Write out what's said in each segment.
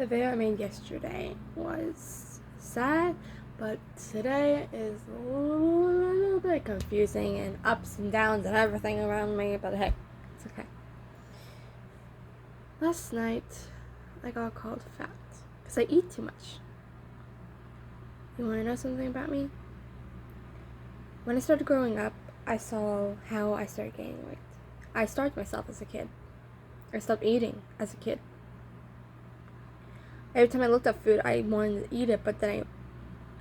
The video I made yesterday was sad, but today is a little bit confusing and ups and downs and everything around me, but hey, it's okay. Last night, I got called fat because I eat too much. You want to know something about me? When I started growing up, I saw how I started gaining weight. I starved myself as a kid. I stopped eating as a kid. Every time I looked at food, I wanted to eat it, but then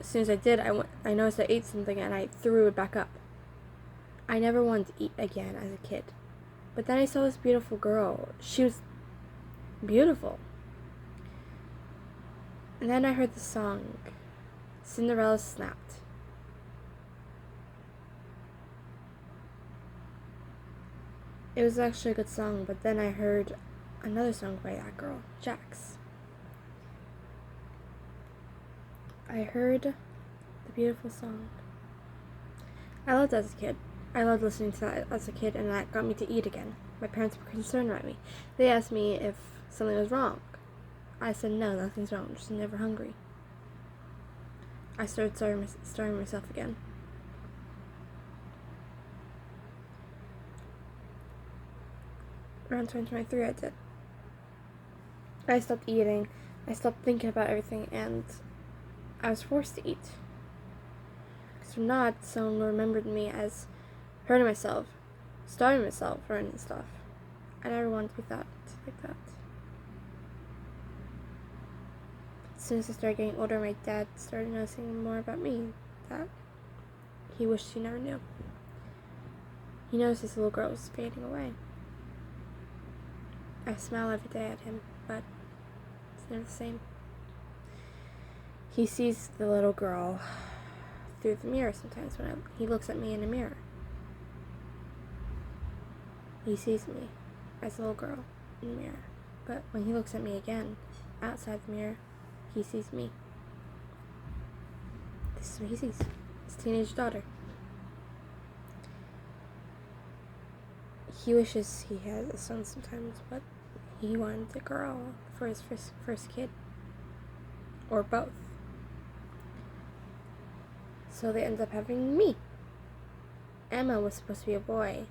as soon as I did, I noticed I ate something and I threw it back up. I never wanted to eat again as a kid. But then I saw this beautiful girl. She was beautiful. And then I heard the song, Cinderella Snapped. It was actually a good song, but then I heard another song by that girl, Jax. I heard the beautiful song. I loved it as a kid. I loved listening to that as a kid, and that got me to eat again. My parents were concerned about me. They asked me if something was wrong. I said, no, nothing's wrong. I'm just never hungry. I started starving myself again. Around 2023, I did. I stopped eating. I stopped thinking about everything, and I was forced to eat. Because if not, someone remembered me as hurting myself, starving myself, and stuff. I never wanted to be thought like that. As soon as I started getting older, my dad started noticing more about me that he wished he never knew. He noticed his little girl was fading away. I smile every day at him, but it's never the same. He sees the little girl through the mirror sometimes when he looks at me in a mirror. He sees me as a little girl in the mirror. But when he looks at me again outside the mirror, he sees me. This is what he sees. His teenage daughter. He wishes he had a son sometimes, but he wanted a girl for his first kid. Or both. So they ended up having me. Emma was supposed to be a boy.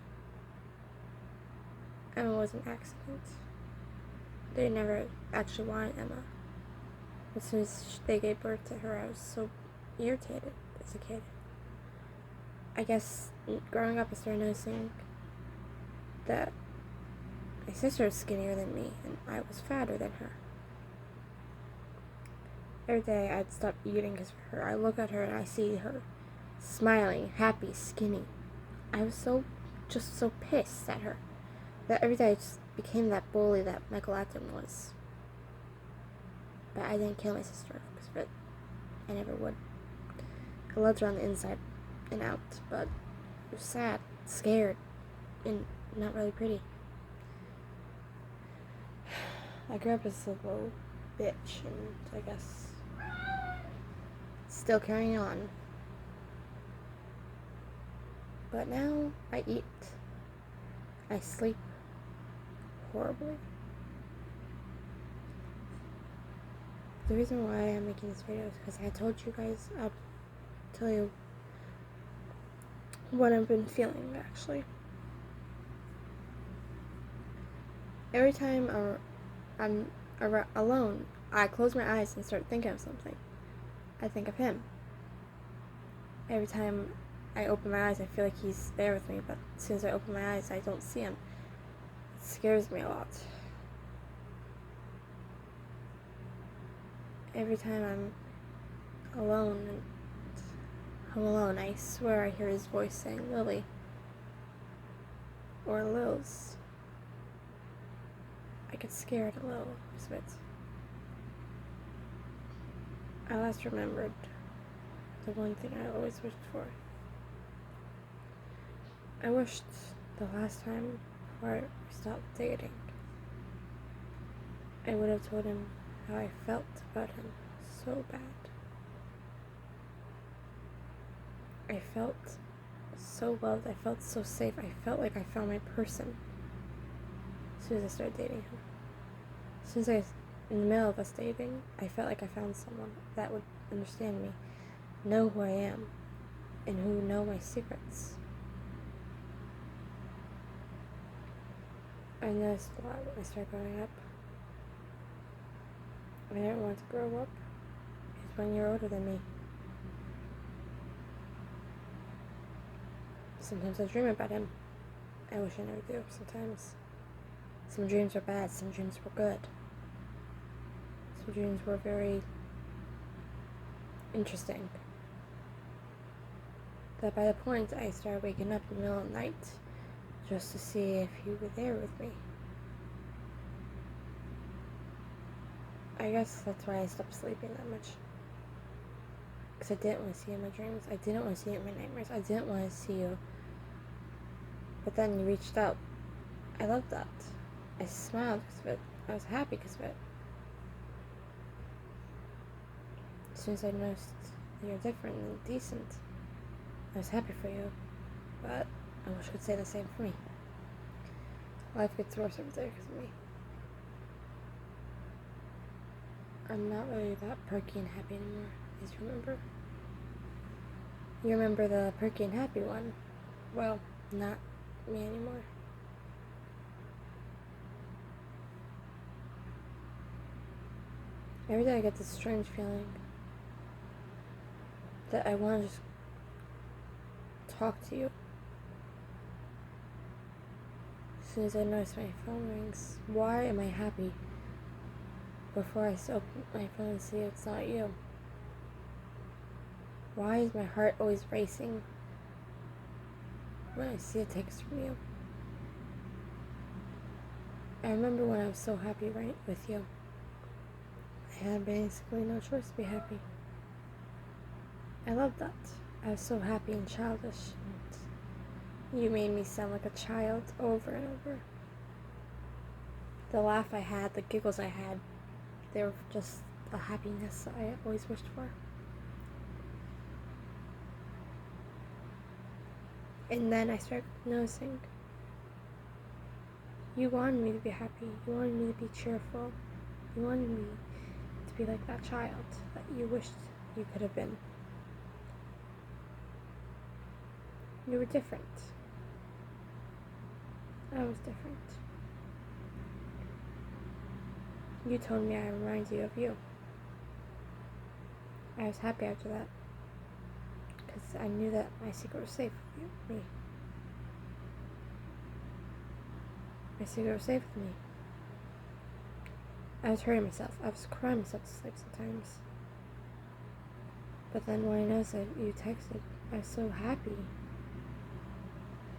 Emma was an accident. They never actually wanted Emma. As soon as they gave birth to her, I was so irritated as a kid. I guess growing up, I started noticing that my sister was skinnier than me, and I was fatter than her. Every day I'd stop eating because of her. I look at her and I see her smiling, happy, skinny. I was just so pissed at her that every day I just became that bully that Michael Atton was. But I didn't kill my sister because of it. I never would. I loved her on the inside and out, but it was sad, scared, and not really pretty. I grew up as a little bitch, and I guess still carrying on. But now I eat. I sleep horribly. The reason why I'm making this video is because I told you guys, I'll tell you what I've been feeling actually. Every time I'm alone, I close my eyes and start thinking of something. I think of him. Every time I open my eyes, I feel like he's there with me, but as soon as I open my eyes, I don't see him. It scares me a lot. Every time I'm alone and home alone, I swear I hear his voice saying Lily or Lils. I get scared a little bit. I last remembered the one thing I always wished for. I wished the last time before we stopped dating, I would have told him how I felt about him so bad. I felt so loved, I felt so safe, I felt like I found my person as soon as I started dating him. As soon as I In the middle of us dating, I felt like I found someone that would understand me, know who I am, and who would know my secrets. I noticed a lot when I started growing up. I didn't want to grow up. He's 1 year older than me. Sometimes I dream about him. I wish I never do, sometimes. Some dreams were bad, some dreams were good. Some dreams were very interesting. That by the point I started waking up in the middle of the night just to see if he were there with me. I guess that's why I stopped sleeping that much. Because I didn't want to see you in my dreams. I didn't want to see you in my nightmares. I didn't want to see you. But then you reached out. I loved that. I smiled because of it. I was happy because of it. As soon as I noticed that you're different and decent, I was happy for you. But I wish I could say the same for me. Life gets worse every day because of me. I'm not really that perky and happy anymore. Please remember. You remember the perky and happy one? Well, not me anymore. Every day I get this strange feeling that I want to just talk to you. As soon as I notice my phone rings, why am I happy before I open my phone and see it's not you? Why is my heart always racing when I see a text from you? I remember when I was so happy right with you. I had basically no choice to be happy. I loved that. I was so happy and childish. And you made me sound like a child over and over. The laugh I had, the giggles I had, they were just a happiness I always wished for. And then I started noticing you wanted me to be happy. You wanted me to be cheerful. You wanted me to be like that child that you wished you could have been. You were different. I was different. You told me I remind you of you. I was happy after that, because I knew that my secret was safe with me. My secret was safe with me. I was hurting myself. I was crying myself to sleep sometimes. But then when I noticed that you texted, I was so happy.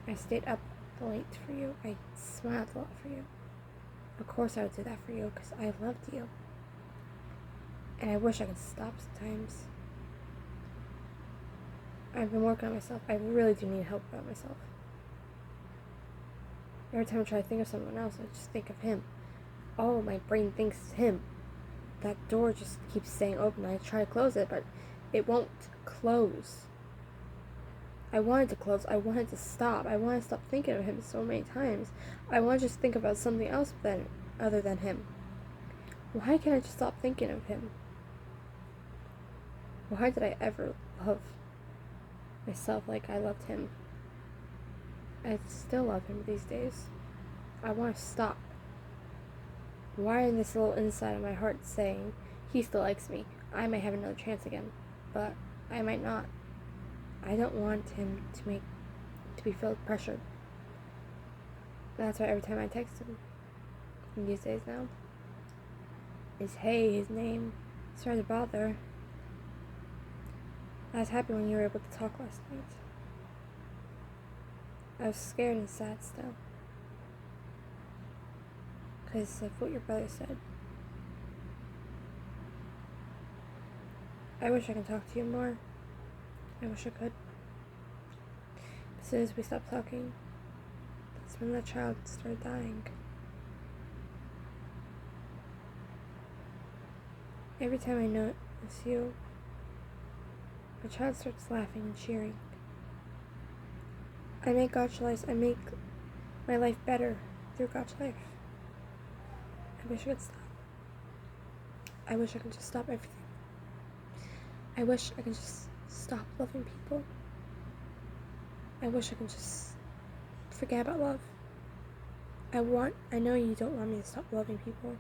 I stayed up late for you. I smiled a lot for you. Of course I would do that for you because I loved you. And I wish I could stop sometimes. I've been working on myself. I really do need help about myself. Every time I try to think of someone else, I just think of him. Oh, my brain thinks it's him. That door just keeps staying open. I try to close it, but it won't close. I wanted to close. I wanted to stop. I wanted to stop thinking of him so many times. I want to just think about something else other than him. Why can't I just stop thinking of him? Why did I ever love myself like I loved him? I still love him these days. I want to stop. Why is this little inside of my heart saying he still likes me? I might have another chance again, but I might not. I don't want him to be felt pressured. That's why every time I text him these days now, his name started to bother. I was happy when you were able to talk last night. I was scared and sad still, because of what your brother said. I wish I could talk to you more. I wish I could. As soon as we stopped talking, that's when that child started dying. Every time I notice you, my child starts laughing and cheering. I make Gotcha life. I make my life better through Gotcha life. I wish I could stop. I wish I could just stop everything. I wish I could just stop loving people. I wish I could just forget about love. I know you don't want me to stop loving people.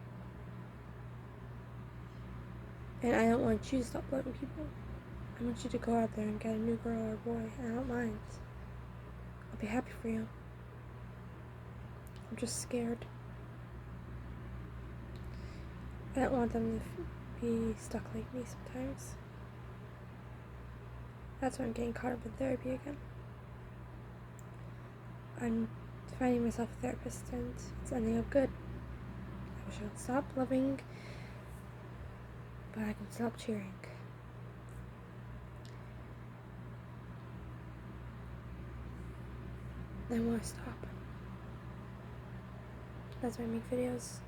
And I don't want you to stop loving people. I want you to go out there and get a new girl or boy. I don't mind. I'll be happy for you. I'm just scared. I don't want them to be stuck like me sometimes. That's why I'm getting caught up in therapy again. I'm finding myself a therapist and it's ending up good. I wish I could stop loving, but I can stop cheering. I want to stop. That's why I make videos.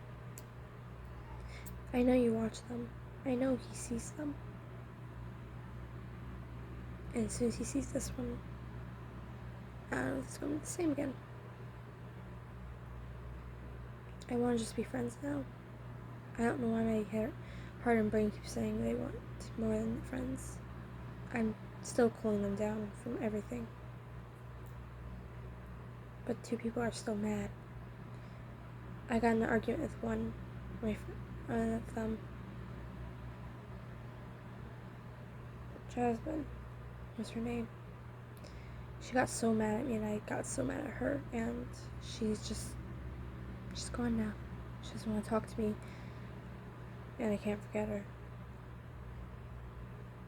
I know you watch them. I know he sees them. And as soon as he sees this one, I don't know if it's going to be the same again. I want to just be friends now. I don't know why my heart and brain keep saying they want more than friends. I'm still cooling them down from everything. But two people are still mad. I got in an argument with one of them. Jasmine was her name. She got so mad at me and I got so mad at her, and she's gone now. She doesn't want to talk to me and I can't forget her.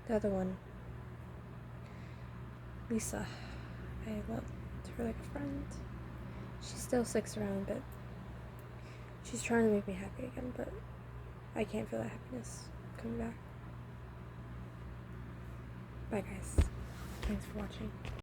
The other one, Lisa, I loved her like a friend. She still sticks around, but she's trying to make me happy again, but I can't feel that happiness coming back. Bye guys. Thanks for watching.